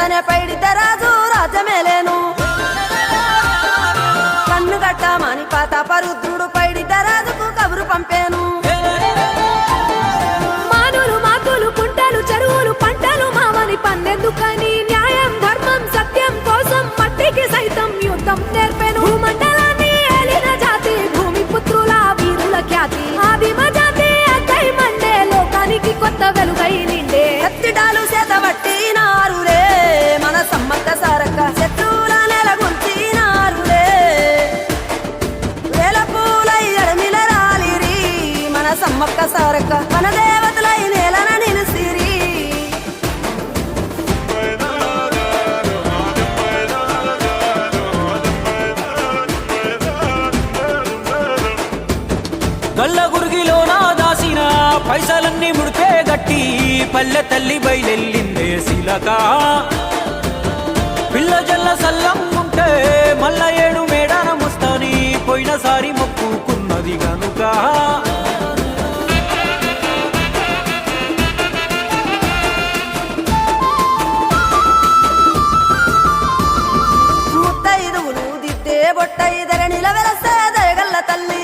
వెంటనే పైడితే రాజు రాజమేలేను కన్ను గట్టమని ప్రతాపరుద్రుడు పైడితే రాజుకు కబురు పంపేను మానులు మాకులు కుంటలు చెరువులు పంటలు మామని పన్నెందుకని న్యాయం ధర్మం సత్యం కోసం మట్టికి సైతం యుద్ధం నేర్పెను భూమండలాన్ని ఏలిన జాతి భూమి పుత్రుల వీరుల ఖ్యాతి ఆదిమ జాతి అక్కై మండే లోకానికి కొత్త వెలుగై నిండే కత్తిడాలు చేతబట్టినారులే మన సమ్మక్క సారక్క శత్రువుల నెలగొల్చినారులే వేల పూలై అడమిల రాలిరి మన సమ్మక్క సారక్క మన దేవతలై నేలన నిలిసిరి గల్ల గురిగిలోన దాసిన పైసలన్నీ ముడిపే గట్టి పల్లె తల్లి బయలెల్లిందే శిలక పిల్ల జల్ల సల్లం ఉంటే మల్ల ఏడు మేడాన ముస్తాని పోయినసారి మొక్కుకున్నది గనుక ముత్తైదువులు దిద్దే బొట్టైదర నిలవెలసే దయగల్ల తల్లి